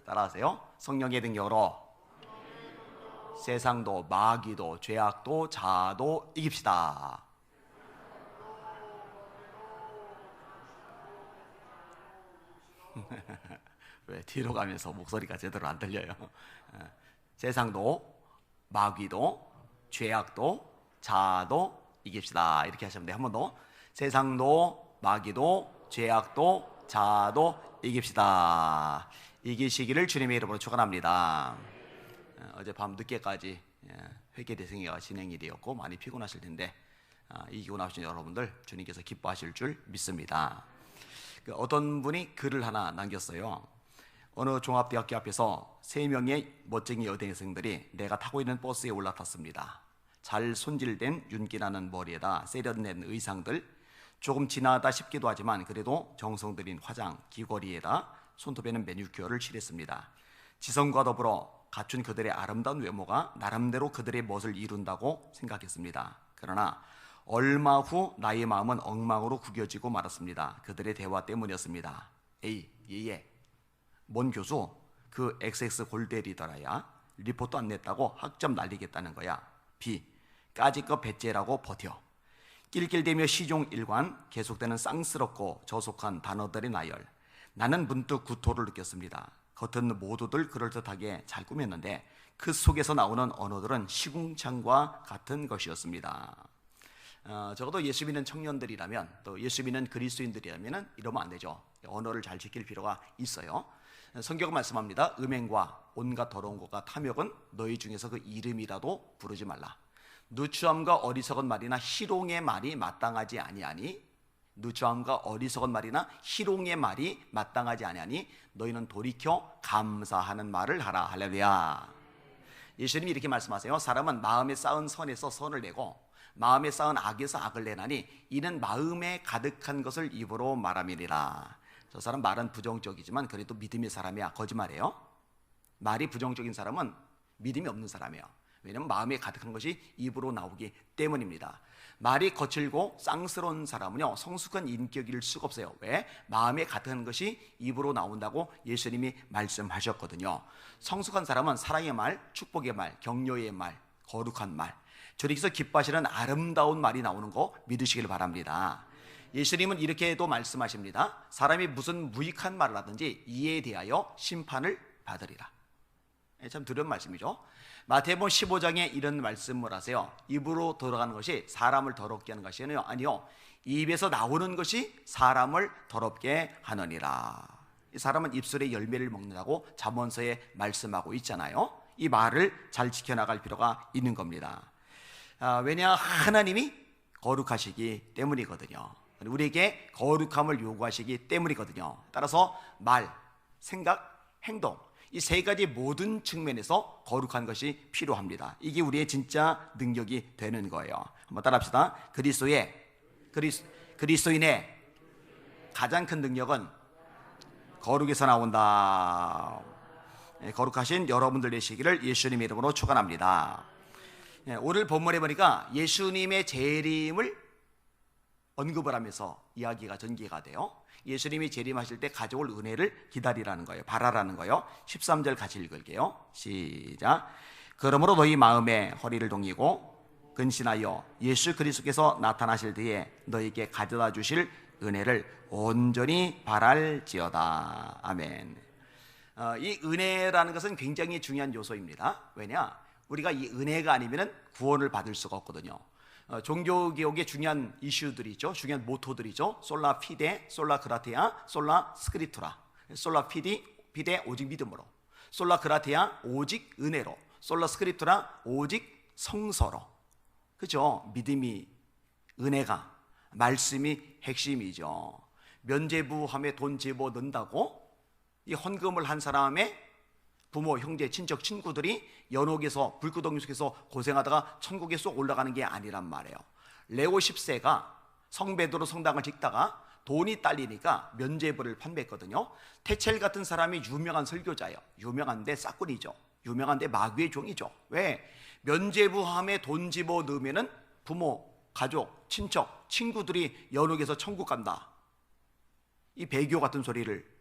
따라하세요. 성령의 능력으로 세상도 마귀도 죄악도 자아도 이깁시다. 왜 뒤로 가면서 목소리가 제대로 안 들려요? 세상도 마귀도 죄악도 자아도 이깁시다. 이렇게 하시면 돼요. 한 번 더. 세상도 마귀도 죄악도 자아도 이깁시다. 이기시기를 주님의 이름으로 축원합니다. 어젯밤 늦게까지 회개 대승회가 진행이 되었고 많이 피곤하실 텐데 이기고 나오신 여러분들 주님께서 기뻐하실 줄 믿습니다. 어떤 분이 글을 하나 남겼어요. 어느 종합대학교 앞에서 3명의 멋쟁이 여대생들이 내가 타고 있는 버스에 올라탔습니다. 잘 손질된 윤기나는 머리에다 세련된 의상들, 조금 진하다 싶기도 하지만 그래도 정성 들인 화장, 귀걸이에다 손톱에는 매니큐어를 칠했습니다. 지성과 더불어 갖춘 그들의 아름다운 외모가 나름대로 그들의 멋을 이룬다고 생각했습니다. 그러나 얼마 후 나의 마음은 엉망으로 구겨지고 말았습니다. 그들의 대화 때문이었습니다. A. 예예. 뭔 교수? 그 XX 골대리더라야. 리포트 안 냈다고 학점 날리겠다는 거야. B. 까짓거 배째라고 버텨. 낄낄대며 시종일관 계속되는 쌍스럽고 저속한 단어들의 나열. 나는 문득 구토를 느꼈습니다. 겉은 모두들 그럴듯하게 잘 꾸몄는데 그 속에서 나오는 언어들은 시궁창과 같은 것이었습니다. 적어도 예수 믿는 청년들이라면 또 예수 믿는 그리스도인들이라면 이러면 안 되죠. 언어를 잘 지킬 필요가 있어요. 성경은 말씀합니다. 음행과 온갖 더러운 것과 탐욕은 너희 중에서 그 이름이라도 부르지 말라. 누추함과 어리석은 말이나 희롱의 말이 마땅하지 아니하니, 누추함과 어리석은 말이나 희롱의 말이 마땅하지 아니하니 너희는 돌이켜 감사하는 말을 하라. 할렐루야. 예수님이 이렇게 말씀하세요. 사람은 마음에 쌓은 선에서 선을 내고 마음에 쌓은 악에서 악을 내나니 이는 마음에 가득한 것을 입으로 말함이니라. 저 사람 말은 부정적이지만 그래도 믿음의 사람이야. 거짓말이에요. 말이 부정적인 사람은 믿음이 없는 사람이에요. 왜냐하면 마음에 가득한 것이 입으로 나오기 때문입니다. 말이 거칠고 쌍스러운 사람은요 성숙한 인격일 수가 없어요. 왜? 마음에 가득한 것이 입으로 나온다고 예수님이 말씀하셨거든요. 성숙한 사람은 사랑의 말, 축복의 말, 격려의 말, 거룩한 말, 주님께서 기뻐하시는 아름다운 말이 나오는 거 믿으시길 바랍니다. 예수님은 이렇게도 말씀하십니다. 사람이 무슨 무익한 말을 하든지 이에 대하여 심판을 받으리라. 참 두려운 말씀이죠. 마태복음 15장에 이런 말씀을 하세요. 입으로 들어가는 것이 사람을 더럽게 하는 것이 아니요 입에서 나오는 것이 사람을 더럽게 하느니라. 이 사람은 입술의 열매를 먹는다고 잠언서에 말씀하고 있잖아요. 이 말을 잘 지켜나갈 필요가 있는 겁니다. 왜냐? 하나님이 거룩하시기 때문이거든요. 우리에게 거룩함을 요구하시기 때문이거든요. 따라서 말, 생각, 행동 이 세 가지 모든 측면에서 거룩한 것이 필요합니다. 이게 우리의 진짜 능력이 되는 거예요. 한번 따라합시다. 그리스도인의 가장 큰 능력은 거룩에서 나온다. 거룩하신 여러분들 되시기를 예수님의 이름으로 축원합니다. 오늘 본문에 보니까 예수님의 재림을 언급을 하면서 이야기가 전개가 돼요. 예수님이 재림하실 때 가져올 은혜를 기다리라는 거예요. 바라라는 거예요. 13절 같이 읽을게요. 시작. 그러므로 너희 마음에 허리를 동이고 근신하여 예수 그리스도께서 나타나실 때에 너희에게 가져다 주실 은혜를 온전히 바랄지어다. 아멘. 이 은혜라는 것은 굉장히 중요한 요소입니다. 왜냐? 우리가 이 은혜가 아니면 구원을 받을 수가 없거든요. 종교개혁의 중요한 이슈들이 있죠. 중요한 모토들이 있죠. 솔라 피데, 솔라 그라티아, 솔라 스크립투라. 솔라 피데 오직 믿음으로, 솔라 그라티아 오직 은혜로, 솔라 스크립투라 오직 성서로. 그죠? 믿음이, 은혜가, 말씀이 핵심이죠. 면죄부함에 돈 제보 넣는다고 이 헌금을 한 사람의 부모, 형제, 친척, 친구들이 연옥에서 불구덩이 속에서 고생하다가 천국에 쏙 올라가는 게 아니란 말이에요. 레오 10세가 성베드로 성당을 짓다가 돈이 딸리니까 면죄부를 판매했거든요. 테첼 같은 사람이 유명한 설교자예요. 유명한데 싹군이죠. 유명한데 마귀의 종이죠. 왜? 면죄부함에 돈 집어 넣으면은 부모, 가족, 친척, 친구들이 연옥에서 천국 간다. 이 배교 같은 소리를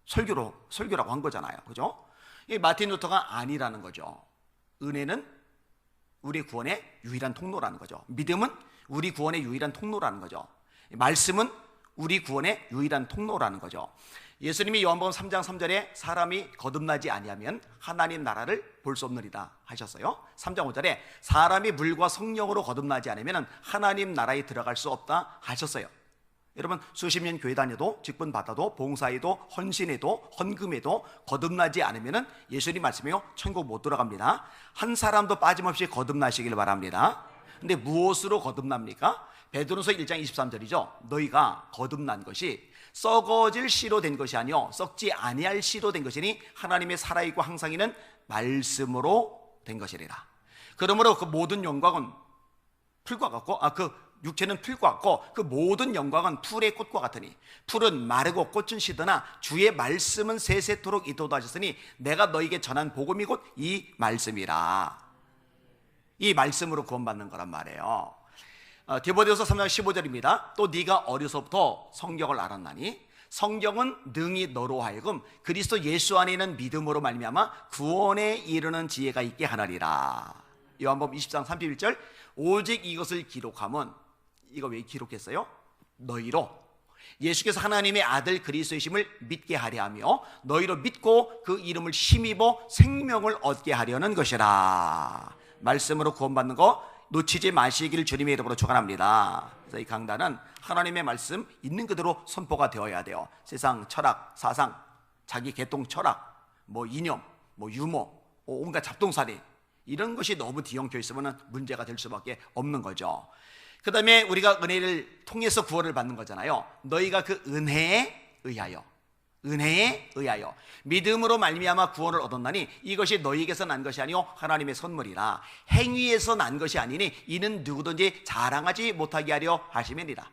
설교라고 한 거잖아요. 그죠? 이 마틴 루터가 아니라는 거죠. 은혜는 우리 구원의 유일한 통로라는 거죠. 믿음은 우리 구원의 유일한 통로라는 거죠. 말씀은 우리 구원의 유일한 통로라는 거죠. 예수님이 요한복음 3장 3절에 사람이 거듭나지 아니하면 하나님 나라를 볼 수 없느니라 하셨어요. 3장 5절에 사람이 물과 성령으로 거듭나지 않으면 하나님 나라에 들어갈 수 없다 하셨어요. 여러분, 수십 년 교회 다녀도 직분 받아도 봉사해도 헌신해도 헌금해도 거듭나지 않으면 예수님 말씀이요, 천국 못 들어갑니다. 한 사람도 빠짐없이 거듭나시길 바랍니다. 근데 무엇으로 거듭납니까? 베드로서 1장 23절이죠. 너희가 거듭난 것이 썩어질 씨로 된 것이 아니요 썩지 아니할 씨로 된 것이니 하나님의 살아있고 항상 있는 말씀으로 된 것이리라. 그러므로 그 모든 영광은 풀과 같고 그 육체는 풀과 같고 그 모든 영광은 풀의 꽃과 같으니 풀은 마르고 꽃은 시드나 주의 말씀은 세세토록 있도다 하셨으니 내가 너에게 전한 복음이 곧 이 말씀이라. 이 말씀으로 구원받는 거란 말이에요. 디모데후서 3장 15절입니다. 또 네가 어려서부터 성경을 알았나니 성경은 능히 너로 하여금 그리스도 예수 안에 있는 믿음으로 말미암아 구원에 이르는 지혜가 있게 하나리라. 요한복음 20장 31절 오직 이것을 기록함은, 이거 왜 기록했어요? 너희로 예수께서 하나님의 아들 그리스도이심을 믿게 하려 하며 너희로 믿고 그 이름을 힘입어 생명을 얻게 하려는 것이라. 말씀으로 구원받는 거 놓치지 마시길 주님의 이름으로 축원합니다. 그래서 이 강단은 하나님의 말씀 있는 그대로 선포가 되어야 돼요. 세상 철학, 사상, 자기 개똥 철학, 이념, 유머, 온갖 잡동사니 이런 것이 너무 뒤엉켜 있으면 문제가 될 수밖에 없는 거죠. 그 다음에 우리가 은혜를 통해서 구원을 받는 거잖아요. 너희가 그 은혜에 의하여 믿음으로 말미암아 구원을 얻었나니 이것이 너희에게서 난 것이 아니요 하나님의 선물이라. 행위에서 난 것이 아니니 이는 누구든지 자랑하지 못하게 하려 하심이니라.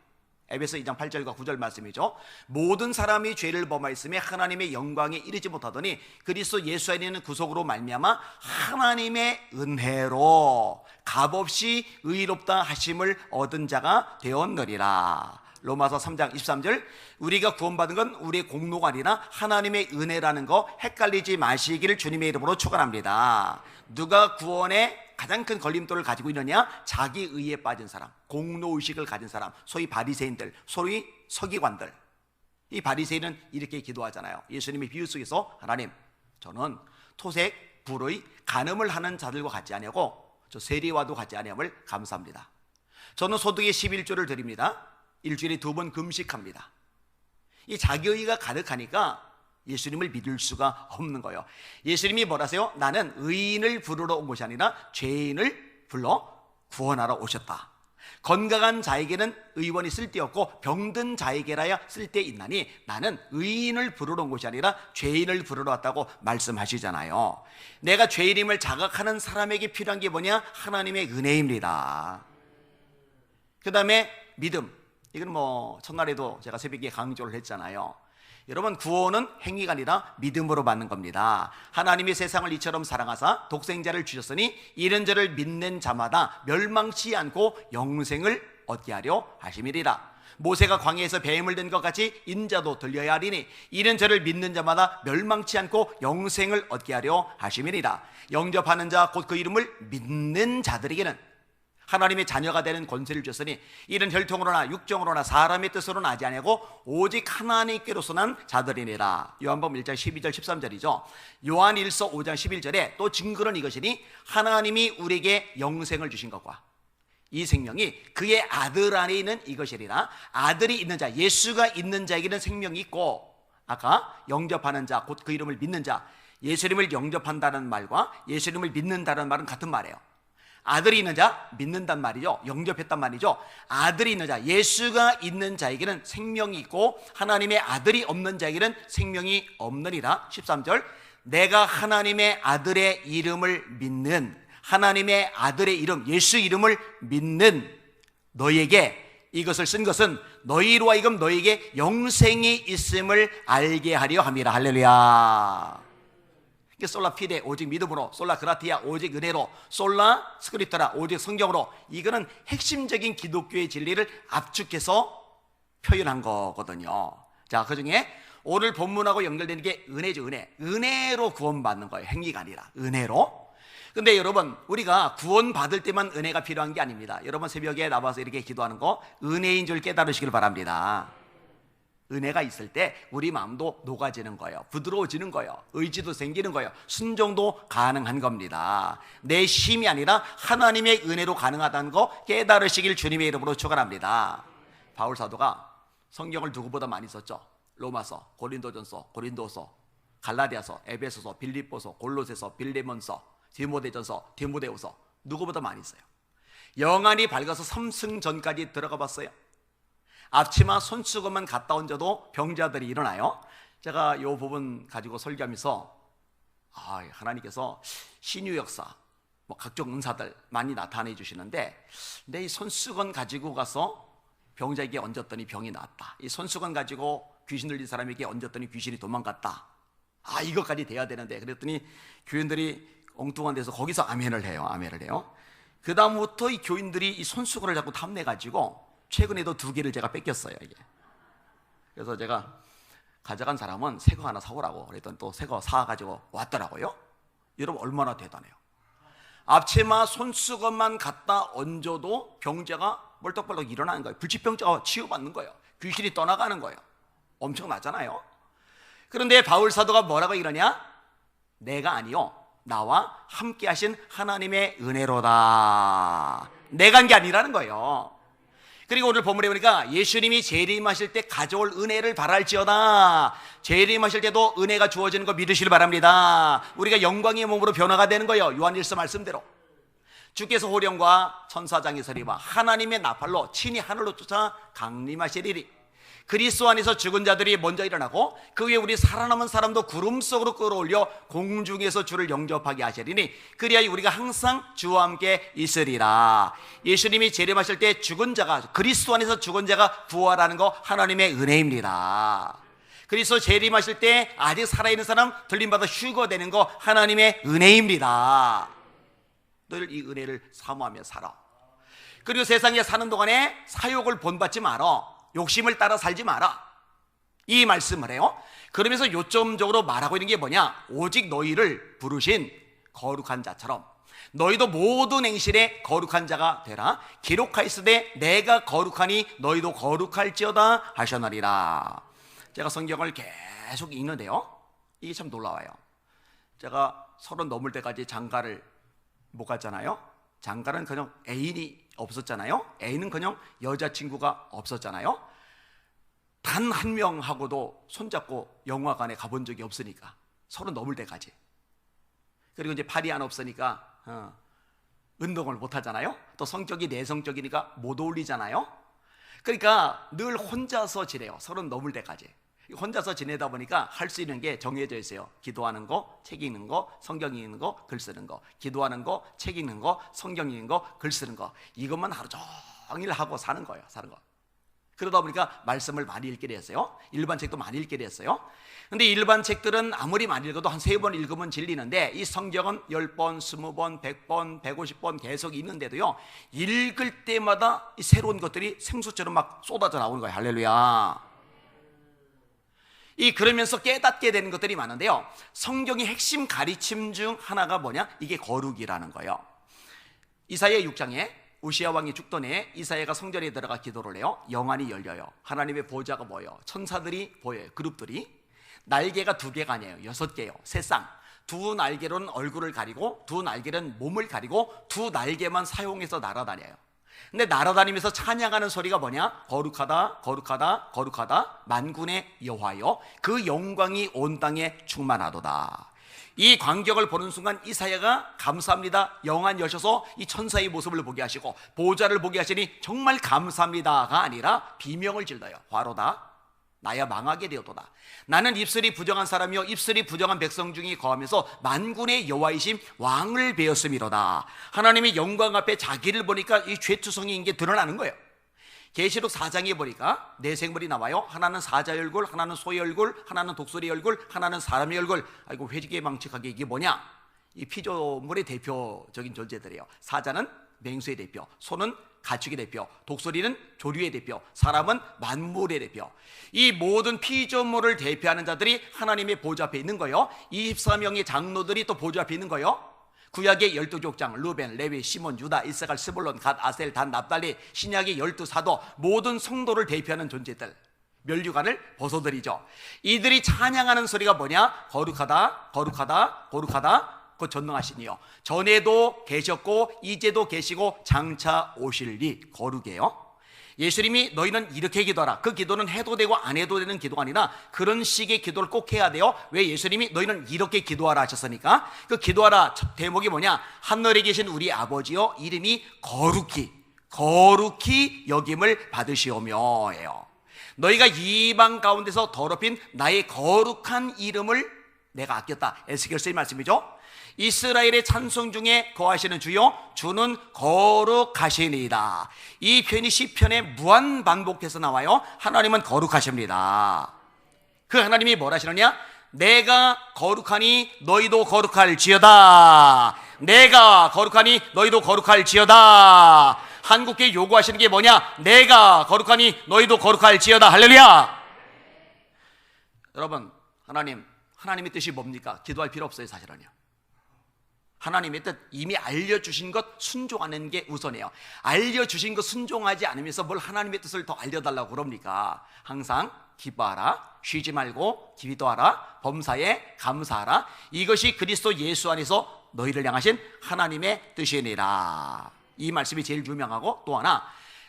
에베소 2장 8절과 9절 말씀이죠. 모든 사람이 죄를 범하였음에 하나님의 영광에 이르지 못하더니 그리스도 예수 안에 있는 구속으로 말미암아 하나님의 은혜로 값없이 의롭다 하심을 얻은 자가 되었느니라. 로마서 3장 23절 우리가 구원받은 건 우리의 공로가 아니라 하나님의 은혜라는 거 헷갈리지 마시기를 주님의 이름으로 축원합니다. 누가 구원의 가장 큰 걸림돌을 가지고 있느냐? 자기 의에 빠진 사람, 공로의식을 가진 사람, 소위 바리새인들, 소위 서기관들. 이 바리새인은 이렇게 기도하잖아요. 예수님의 비유 속에서 하나님, 저는 토색, 불의, 간음을 하는 자들과 같지 아니하고 저 세리와도 같지 아니함을 감사합니다. 저는 소득의 11조를 드립니다. 일주일에 2번 금식합니다. 이 자기의가 가득하니까 예수님을 믿을 수가 없는 거예요. 예수님이 뭐라세요? 나는 의인을 부르러 온 것이 아니라 죄인을 불러 구원하러 오셨다. 건강한 자에게는 의원이 쓸데없고 병든 자에게라야 쓸데있나니 나는 의인을 부르러 온 것이 아니라 죄인을 부르러 왔다고 말씀하시잖아요. 내가 죄인임을 자각하는 사람에게 필요한 게 뭐냐? 하나님의 은혜입니다. 그 다음에 믿음. 이건 첫날에도 제가 새벽에 강조를 했잖아요. 여러분, 구원은 행위가 아니라 믿음으로 받는 겁니다. 하나님이 세상을 이처럼 사랑하사 독생자를 주셨으니 이런 저를 믿는 자마다 멸망치 않고 영생을 얻게 하려 하심이리라. 모세가 광야에서 뱀을 든 것 같이 인자도 들려야 하리니 이런 저를 믿는 자마다 멸망치 않고 영생을 얻게 하려 하심이리라. 영접하는 자 곧 그 이름을 믿는 자들에게는 하나님의 자녀가 되는 권세를 주셨으니 이런 혈통으로나 육정으로나 사람의 뜻으로는 하지 아니하고 오직 하나님께로서 난 자들이니라. 요한복음 1장 12절 13절이죠. 요한 1서 5장 11절에 또 증거는 이것이니 하나님이 우리에게 영생을 주신 것과 이 생명이 그의 아들 안에 있는 이것이리라. 아들이 있는 자, 예수가 있는 자에게는 생명이 있고, 아까 영접하는 자 곧 그 이름을 믿는 자, 예수님을 영접한다는 말과 예수님을 믿는다는 말은 같은 말이에요. 아들이 있는 자, 믿는단 말이죠. 영접했단 말이죠. 아들이 있는 자, 예수가 있는 자에게는 생명이 있고 하나님의 아들이 없는 자에게는 생명이 없느니라. 13절 내가 하나님의 아들의 이름을 믿는, 하나님의 아들의 이름, 예수 이름을 믿는 너희에게 이것을 쓴 것은 너희로 하여금 너희에게 영생이 있음을 알게 하려 함이라. 할렐루야. 솔라 피데 오직 믿음으로, 솔라 그라티아 오직 은혜로, 솔라 스크립터라 오직 성경으로. 이거는 핵심적인 기독교의 진리를 압축해서 표현한 거거든요. 자, 그 중에 오늘 본문하고 연결되는 게 은혜죠. 은혜로 구원받는 거예요. 행위가 아니라 은혜로. 근데 여러분, 우리가 구원받을 때만 은혜가 필요한 게 아닙니다. 여러분, 새벽에 나와서 이렇게 기도하는 거 은혜인 줄 깨달으시길 바랍니다. 은혜가 있을 때 우리 마음도 녹아지는 거예요. 부드러워지는 거예요. 의지도 생기는 거예요. 순종도 가능한 겁니다. 내 힘이 아니라 하나님의 은혜로 가능하다는 거 깨달으시길 주님의 이름으로 축원합니다. 바울 사도가 성경을 누구보다 많이 썼죠. 로마서, 고린도전서, 고린도서, 갈라디아서, 에베소서, 빌립보서, 골로새서, 빌레몬서, 디모데전서, 디모데후서, 누구보다 많이 써요. 영안이 밝아서 삼승전까지 들어가 봤어요. 앞치마 손수건만 갖다 얹어도 병자들이 일어나요. 제가 이 부분 가지고 설교하면서 하나님께서 신유 역사, 각종 은사들 많이 나타내 주시는데, 내 이 손수건 가지고 가서 병자에게 얹었더니 병이 나았다. 이 손수건 가지고 귀신 들린 사람에게 얹었더니 귀신이 도망갔다. 이것까지 돼야 되는데, 그랬더니 교인들이 엉뚱한 데서 거기서 아멘을 해요. 그 다음부터 이 교인들이 이 손수건을 자꾸 탐내가지고 최근에도 2개를 제가 뺏겼어요. 이게. 그래서 제가 가져간 사람은 새 거 하나 사오라고 그랬더니 또 새 거 사가지고 왔더라고요. 여러분, 얼마나 대단해요. 앞치마 손수건만 갖다 얹어도 병자가 벌떡벌떡 일어나는 거예요. 불치병자가 치유받는 거예요. 귀신이 떠나가는 거예요. 엄청나잖아요. 그런데 바울 사도가 뭐라고 이러냐? 내가 아니요, 나와 함께 하신 하나님의 은혜로다. 내가 한 게 아니라는 거예요. 그리고 오늘 본문에 보니까 예수님이 재림하실 때 가져올 은혜를 바랄지어다. 재림하실 때도 은혜가 주어지는 거 믿으시길 바랍니다. 우리가 영광의 몸으로 변화가 되는 거예요. 요한일서 말씀대로 주께서 호령과 천사장의 소리와 하나님의 나팔로 친히 하늘로 쫓아 강림하시리니 그리스도 안에서 죽은 자들이 먼저 일어나고 그 위에 우리 살아남은 사람도 구름 속으로 끌어올려 공중에서 주를 영접하게 하시리니 그리하여 우리가 항상 주와 함께 있으리라. 예수님이 재림하실 때 죽은 자가, 그리스도 안에서 죽은 자가 부활하는 거 하나님의 은혜입니다. 그리스도 재림하실 때 아직 살아있는 사람 들림받아 휴거되는 거 하나님의 은혜입니다. 늘 이 은혜를 사모하며 살아. 그리고 세상에 사는 동안에 사욕을 본받지 마라. 욕심을 따라 살지 마라. 이 말씀을 해요. 그러면서 요점적으로 말하고 있는 게 뭐냐? 오직 너희를 부르신 거룩한 자처럼 너희도 모든 행실에 거룩한 자가 되라. 기록하였으되 내가 거룩하니 너희도 거룩할지어다 하셨느니라. 제가 성경을 계속 읽는데요, 이게 참 놀라워요. 제가 30 넘을 때까지 장가를 못 갔잖아요. 장가는 그냥 애인이 없었잖아요. 애인은 그냥 여자친구가 없었잖아요. 단 한 명하고도 손잡고 영화관에 가본 적이 없으니까 30 넘을 때까지. 그리고 이제 팔이 안 없으니까 운동을 못 하잖아요. 또 성격이 내성적이니까 못 어울리잖아요. 그러니까 늘 혼자서 지내요. 30 넘을 때까지. 혼자서 지내다 보니까 할 수 있는 게 정해져 있어요. 기도하는 거, 책 읽는 거, 성경 읽는 거, 글 쓰는 거. 기도하는 거, 책 읽는 거, 성경 읽는 거, 글 쓰는 거. 이것만 하루 종일 하고 사는 거예요. 그러다 보니까 말씀을 많이 읽게 됐어요. 일반 책도 많이 읽게 됐어요. 근데 일반 책들은 아무리 많이 읽어도 한 3번 읽으면 질리는데 이 성경은 10번, 20번, 100번, 150번 계속 읽는데도요, 읽을 때마다 이 새로운 것들이 생수처럼 막 쏟아져 나오는 거예요. 할렐루야. 그러면서 깨닫게 되는 것들이 많은데요, 성경의 핵심 가르침 중 하나가 뭐냐? 이게 거룩이라는 거예요. 이사야 6장에 우시야 왕이 죽던 해에 이사야가 성전에 들어가 기도를 해요. 영안이 열려요. 하나님의 보좌가 보여요. 천사들이 보여요. 그룹들이. 날개가 2개가 아니에요. 6개예요. 세상. 2 날개로는 얼굴을 가리고 2 날개는 몸을 가리고 2 날개만 사용해서 날아다녀요. 근데 날아다니면서 찬양하는 소리가 뭐냐? 거룩하다, 거룩하다, 거룩하다, 만군의 여호와여, 그 영광이 온 땅에 충만하도다. 이 광경을 보는 순간 이사야가 감사합니다, 영안 여셔서 이 천사의 모습을 보게 하시고 보좌를 보게 하시니 정말 감사합니다가 아니라 비명을 질러요. 화로다, 나야 망하게 되었도다. 나는 입술이 부정한 사람이요 입술이 부정한 백성 중에 거하면서 만군의 여호와이심 왕을 베었음이로다. 하나님의 영광 앞에 자기를 보니까 이 죄투성이인 게 드러나는 거예요. 계시록 4장에 보니까 4생물이 나와요. 하나는 사자의 얼굴, 하나는 소의 얼굴, 하나는 독수리의 얼굴, 하나는 사람의 얼굴. 아이고, 회개망측하게 이게 뭐냐? 이 피조물의 대표적인 존재들이에요. 사자는 맹수의 대표, 소는 가축의 대표, 독수리는 조류의 대표, 사람은 만물의 대표. 이 모든 피조물을 대표하는 자들이 하나님의 보좌 앞에 있는 거예요. 24명의 장로들이 또 보좌 앞에 있는 거예요. 구약의 12족장 루벤, 레위, 시몬, 유다, 이사갈, 스불론, 갓, 아셀, 단, 납달리. 신약의 12사도, 모든 성도를 대표하는 존재들, 면류관을 벗어들이죠. 이들이 찬양하는 소리가 뭐냐? 거룩하다, 거룩하다, 거룩하다, 그 전능하시니요, 전에도 계셨고 이제도 계시고 장차 오실리. 거룩이에요. 예수님이 너희는 이렇게 기도하라. 그 기도는 해도 되고 안 해도 되는 기도가 아니라 그런 식의 기도를 꼭 해야 돼요. 왜? 예수님이 너희는 이렇게 기도하라 하셨으니까. 그 기도하라 대목이 뭐냐? 하늘에 계신 우리 아버지여, 이름이 거룩히 거룩히 여김을 받으시오며예요. 너희가 이방 가운데서 더럽힌 나의 거룩한 이름을 내가 아꼈다. 에스겔서의 말씀이죠. 이스라엘의 찬송 중에 거하시는 주여, 주는 거룩하시니이다. 이 표현이 시편에 무한 반복해서 나와요. 하나님은 거룩하십니다. 그 하나님이 뭐라 하시느냐? 내가 거룩하니 너희도 거룩할지어다. 내가 거룩하니 너희도 거룩할지어다. 한국교회 요구하시는 게 뭐냐? 내가 거룩하니 너희도 거룩할지어다. 할렐루야. 여러분, 하나님의 뜻이 뭡니까? 기도할 필요 없어요. 사실은요. 하나님의 뜻 이미 알려주신 것 순종하는 게 우선이에요. 알려주신 것 순종하지 않으면서 뭘 하나님의 뜻을 더 알려달라고 그럽니까? 항상 기뻐하라, 쉬지 말고 기도하라, 범사에 감사하라. 이것이 그리스도 예수 안에서 너희를 향하신 하나님의 뜻이니라. 이 말씀이 제일 유명하고, 또 하나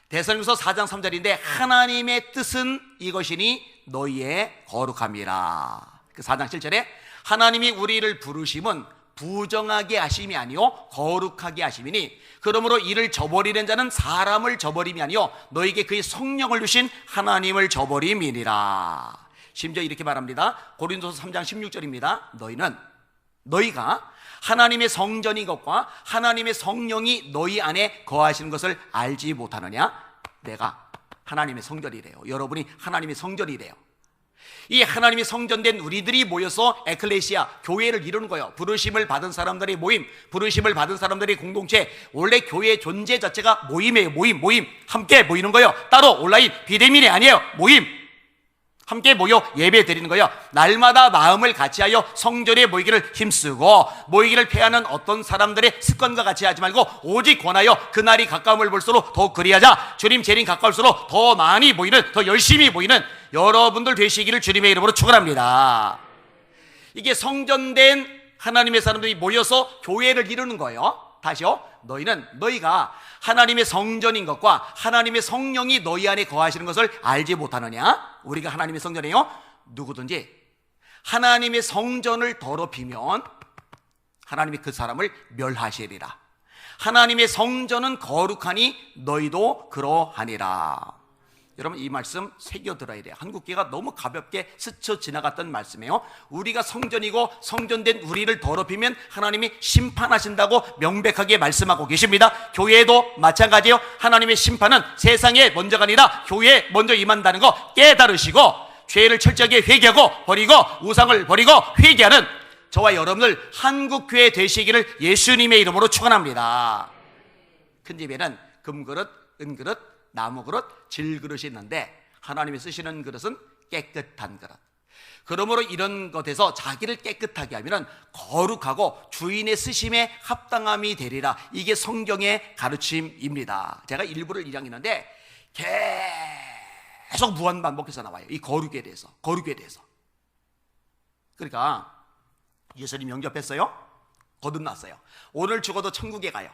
데살로니가서 4장 3절인데 하나님의 뜻은 이것이니 너희의 거룩함이라. 그 4장 7절에 하나님이 우리를 부르심은 부정하게 하심이 아니요 거룩하게 하심이니, 그러므로 이를 저버리는 자는 사람을 저버림이 아니요 너에게 그의 성령을 주신 하나님을 저버림이니라. 심지어 이렇게 말합니다. 고린도서 3장 16절입니다. 너희가 하나님의 성전인 것과 하나님의 성령이 너희 안에 거하시는 것을 알지 못하느냐? 내가 하나님의 성전이래요. 여러분이 하나님의 성전이래요. 이 하나님의 성전된 우리들이 모여서 에클레시아, 교회를 이루는 거예요. 부르심을 받은 사람들의 모임, 부르심을 받은 사람들의 공동체. 원래 교회의 존재 자체가 모임이에요. 모임. 함께 모이는 거예요. 따로 온라인 비대면이 아니에요. 모임. 함께 모여 예배 드리는 거예요. 날마다 마음을 같이하여 성전에 모이기를 힘쓰고, 모이기를 패하는 어떤 사람들의 습관과 같이 하지 말고 오직 권하여 그날이 가까움을 볼수록 더욱 그리하자. 주님 재림 가까울수록 더 많이 모이는, 더 열심히 모이는 여러분들 되시기를 주님의 이름으로 축원합니다. 이게 성전된 하나님의 사람들이 모여서 교회를 이루는 거예요. 다시요. 너희가 하나님의 성전인 것과 하나님의 성령이 너희 안에 거하시는 것을 알지 못하느냐? 우리가 하나님의 성전이에요. 누구든지 하나님의 성전을 더럽히면 하나님이 그 사람을 멸하시리라. 하나님의 성전은 거룩하니 너희도 그러하니라. 여러분, 이 말씀 새겨들어야 돼요. 한국교회가 너무 가볍게 스쳐 지나갔던 말씀이에요. 우리가 성전이고 성전된 우리를 더럽히면 하나님이 심판하신다고 명백하게 말씀하고 계십니다. 교회도 마찬가지예요. 하나님의 심판은 세상에 먼저가 아니라 교회에 먼저 임한다는 거 깨달으시고, 죄를 철저하게 회개하고 버리고 우상을 버리고 회개하는 저와 여러분들 한국교회 되시기를 예수님의 이름으로 축원합니다. 큰 집에는 금그릇, 은그릇, 나무그릇, 질그릇이 있는데 하나님이 쓰시는 그릇은 깨끗한 그릇. 그러므로 이런 것에서 자기를 깨끗하게 하면 거룩하고 주인의 쓰심에 합당함이 되리라. 이게 성경의 가르침입니다. 제가 일부를 일양했는데 계속 무한 반복해서 나와요. 이 거룩에 대해서. 그러니까 예수님 영접했어요. 거듭났어요. 오늘 죽어도 천국에 가요.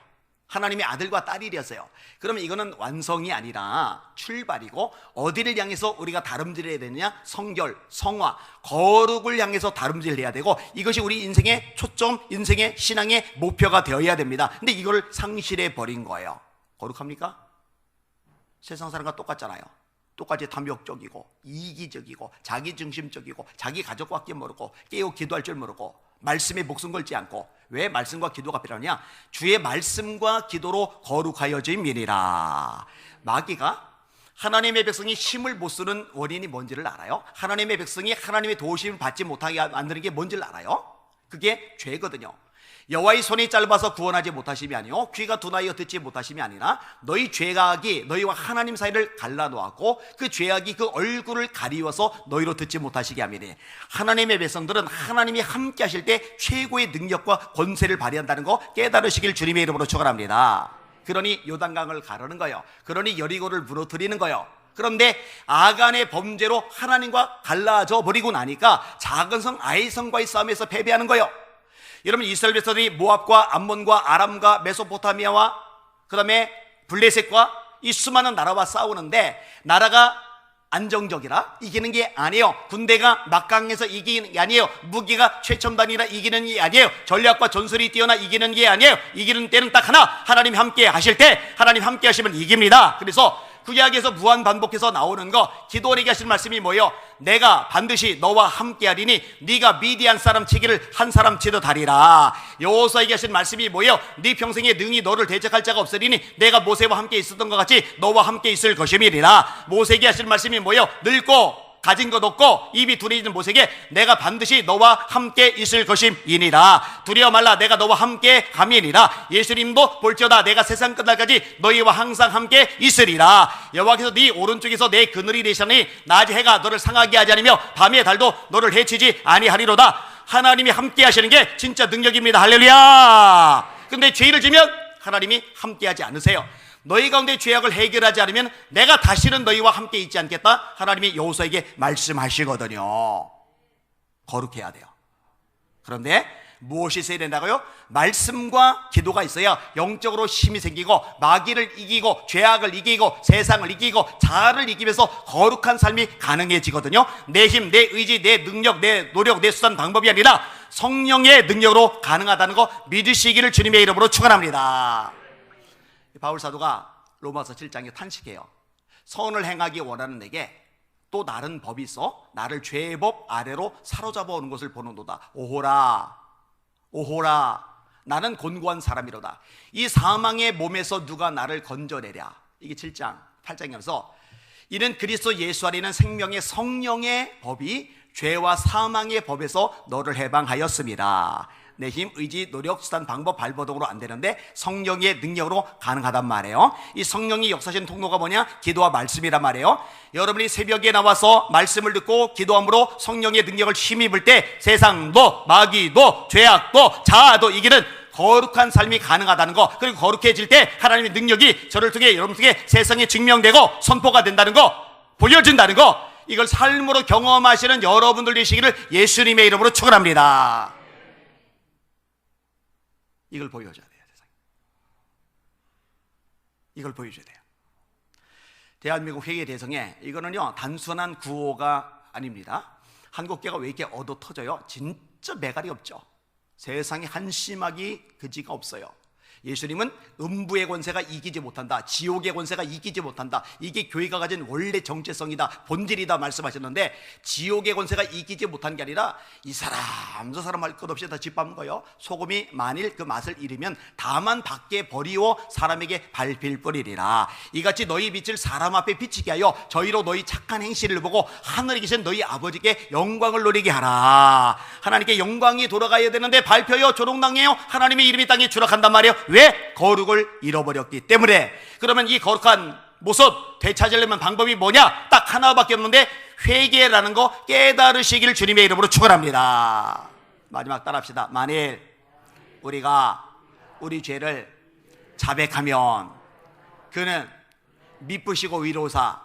하나님의 아들과 딸이 되었어요. 그러면 이거는 완성이 아니라 출발이고, 어디를 향해서 우리가 다름질해야 되느냐? 성결, 성화, 거룩을 향해서 다름질해야 되고, 이것이 우리 인생의 초점, 인생의 신앙의 목표가 되어야 됩니다. 근데 이걸 상실해 버린 거예요. 거룩합니까? 세상 사람과 똑같잖아요. 똑같이 탐욕적이고 이기적이고 자기중심적이고 자기 가족밖에 모르고 깨어 기도할 줄 모르고 말씀에 목숨 걸지 않고. 왜 말씀과 기도가 필요하냐? 주의 말씀과 기도로 거룩하여짐이니라. 마귀가 하나님의 백성이 힘을 못 쓰는 원인이 뭔지를 알아요. 하나님의 백성이 하나님의 도우심을 받지 못하게 만드는 게 뭔지를 알아요. 그게 죄거든요. 여호와의 손이 짧아서 구원하지 못하심이 아니요 귀가 둔하여 듣지 못하심이 아니라 너희 죄악이 너희와 하나님 사이를 갈라놓았고 그 죄악이 그 얼굴을 가리워서 너희로 듣지 못하시게 함이니 하나님의 백성들은 하나님이 함께 하실 때 최고의 능력과 권세를 발휘한다는 거 깨달으시길 주님의 이름으로 축원합니다. 그러니 요단강을 가르는 거예요. 그러니 여리고를 무너뜨리는 거예요. 그런데 아간의 범죄로 하나님과 갈라져 버리고 나니까 작은 성 아이성과의 싸움에서 패배하는 거예요. 여러분, 이스라엘 백성들이 모압과 암몬과 아람과 메소포타미아와 그 다음에 블레셋과 이 수많은 나라와 싸우는데 나라가 안정적이라 이기는 게 아니에요. 군대가 막강해서 이기는 게 아니에요. 무기가 최첨단이라 이기는 게 아니에요. 전략과 전술이 뛰어나 이기는 게 아니에요. 이기는 때는 딱 하나, 하나님 함께 하실 때, 하나님 함께 하시면 이깁니다. 그래서 구약에서 무한 반복해서 나오는 거, 기도원에게 하신 말씀이 뭐예요? 내가 반드시 너와 함께 하리니 네가 미디안 사람 치기를 한 사람 치듯 하리라. 여호수아에게 하신 말씀이 뭐예요? 네 평생에 능히 너를 대적할 자가 없으리니 내가 모세와 함께 있었던 것 같이 너와 함께 있을 것임이리라. 모세에게 하신 말씀이 뭐예요? 늙고 가진 것 없고 입이 둔해진 모세에게 내가 반드시 너와 함께 있을 것임이니라. 두려워 말라, 내가 너와 함께 함이니라. 예수님도 볼지어다 내가 세상 끝날까지 너희와 항상 함께 있으리라. 여호와께서 네 오른쪽에서 내 그늘이 되시니 낮에 해가 너를 상하게 하지 않으며 밤의 달도 너를 해치지 아니하리로다. 하나님이 함께 하시는 게 진짜 능력입니다. 할렐루야. 근데 죄를 지면 하나님이 함께 하지 않으세요. 너희 가운데 죄악을 해결하지 않으면 내가 다시는 너희와 함께 있지 않겠다. 하나님이 여호수아에게 말씀하시거든요. 거룩해야 돼요. 그런데 무엇이 있어야 된다고요? 말씀과 기도가 있어야 영적으로 힘이 생기고 마귀를 이기고 죄악을 이기고 세상을 이기고 자아를 이기면서 거룩한 삶이 가능해지거든요. 내 힘, 내 의지, 내 능력, 내 노력, 내 수단 방법이 아니라 성령의 능력으로 가능하다는 거 믿으시기를 주님의 이름으로 축원합니다. 바울 사도가 로마서 7장에 탄식해요. 선을 행하기 원하는 내게 또 다른 법이 있어 나를 죄의 법 아래로 사로잡아 오는 것을 보는도다. 오호라, 오호라, 나는 곤고한 사람이로다. 이 사망의 몸에서 누가 나를 건져내랴. 이게 7장 8장이면서 이는 그리스도 예수 안에 있는 생명의 성령의 법이 죄와 사망의 법에서 너를 해방하였습니다. 내 힘, 의지, 노력, 수단, 방법, 발버둥으로 안 되는데 성령의 능력으로 가능하단 말이에요. 이 성령이 역사하시는 통로가 뭐냐? 기도와 말씀이란 말이에요. 여러분이 새벽에 나와서 말씀을 듣고 기도함으로 성령의 능력을 힘입을 때 세상도 마귀도 죄악도 자아도 이기는 거룩한 삶이 가능하다는 거, 그리고 거룩해질 때 하나님의 능력이 저를 통해 여러분 통해 세상에 증명되고 선포가 된다는 거, 보여진다는 거, 이걸 삶으로 경험하시는 여러분들 되시기를 예수님의 이름으로 축원합니다. 이걸 보여줘야 돼요. 세상에. 이걸 보여줘야 돼요. 대한민국 회계 대성에 이거는요 단순한 구호가 아닙니다. 한국교회가 왜 이렇게 얻어 터져요? 진짜 매갈이 없죠. 세상에 한심하기 그지가 없어요. 예수님은 음부의 권세가 이기지 못한다, 지옥의 권세가 이기지 못한다, 이게 교회가 가진 원래 정체성이다, 본질이다 말씀하셨는데, 지옥의 권세가 이기지 못한 게 아니라 이 사람 저 사람 할 것 없이 다 짓밟는 거예요. 소금이 만일 그 맛을 잃으면 다만 밖에 버리고 사람에게 밟힐 뿐이리라. 이같이 너희 빛을 사람 앞에 비치게 하여 저희로 너희 착한 행실을 보고 하늘에 계신 너희 아버지께 영광을 누리게 하라. 하나님께 영광이 돌아가야 되는데 밟혀요, 조롱당해요, 하나님의 이름이 땅에 추락한단 말이에요. 왜? 거룩을 잃어버렸기 때문에. 그러면 이 거룩한 모습 되찾으려면 방법이 뭐냐? 딱 하나밖에 없는데 회개라는 거 깨달으시기를 주님의 이름으로 축원합니다. 마지막 따라합시다. 만일 우리가 우리 죄를 자백하면 그는 미쁘시고 위로사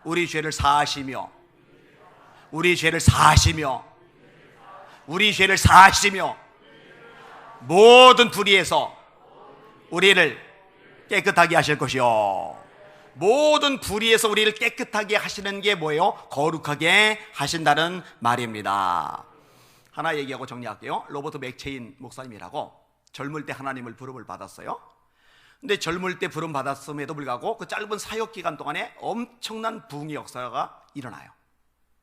우리 죄를 사하시며 우리 죄를 사하시며 우리 죄를 사하시며 모든 불의에서 우리를 깨끗하게 하실 것이요. 모든 불의에서 우리를 깨끗하게 하시는 게 뭐예요? 거룩하게 하신다는 말입니다. 하나 얘기하고 정리할게요. 로버트 맥체인 목사님이라고 젊을 때 하나님을 부름을 받았어요. 근데 젊을 때 부름 받았음에도 불구하고 그 짧은 사역 기간 동안에 엄청난 부흥의 역사가 일어나요.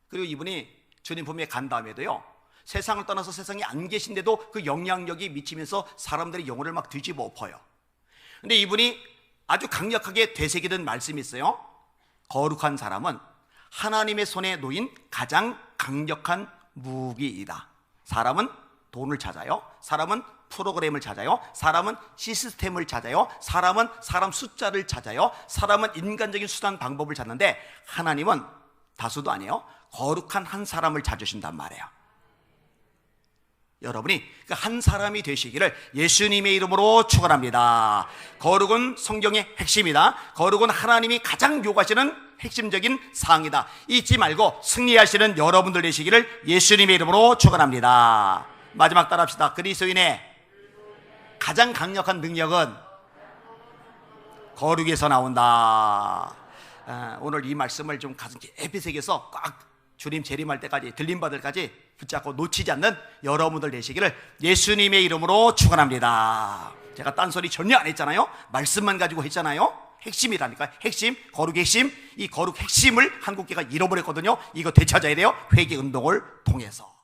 그리고 이분이 주님 품에 간 다음에도요, 세상을 떠나서 세상에 안 계신데도 그 영향력이 미치면서 사람들의 영혼을 막 뒤집어 엎어요. 근데 이분이 아주 강력하게 되새기던 말씀이 있어요. 거룩한 사람은 하나님의 손에 놓인 가장 강력한 무기이다. 사람은 돈을 찾아요. 사람은 프로그램을 찾아요. 사람은 시스템을 찾아요. 사람은 사람 숫자를 찾아요. 사람은 인간적인 수단 방법을 찾는데 하나님은 다수도 아니에요. 거룩한 한 사람을 찾으신단 말이에요. 여러분이 그 한 사람이 되시기를 예수님의 이름으로 축원합니다. 거룩은 성경의 핵심이다. 거룩은 하나님이 가장 요구하시는 핵심적인 사항이다. 잊지 말고 승리하시는 여러분들 되시기를 예수님의 이름으로 축원합니다. 마지막 따라합시다. 그리스도인의 가장 강력한 능력은 거룩에서 나온다. 오늘 이 말씀을 좀 가슴 깊이 새겨서 꽉 주님 재림할 때까지 들림받을 때까지 붙잡고 놓치지 않는 여러분들 되시기를 예수님의 이름으로 축원합니다. 제가 딴소리 전혀 안 했잖아요. 말씀만 가지고 했잖아요. 핵심이라니까. 핵심, 거룩 핵심. 이 거룩 핵심을 한국교회가 잃어버렸거든요. 이거 되찾아야 돼요. 회개 운동을 통해서.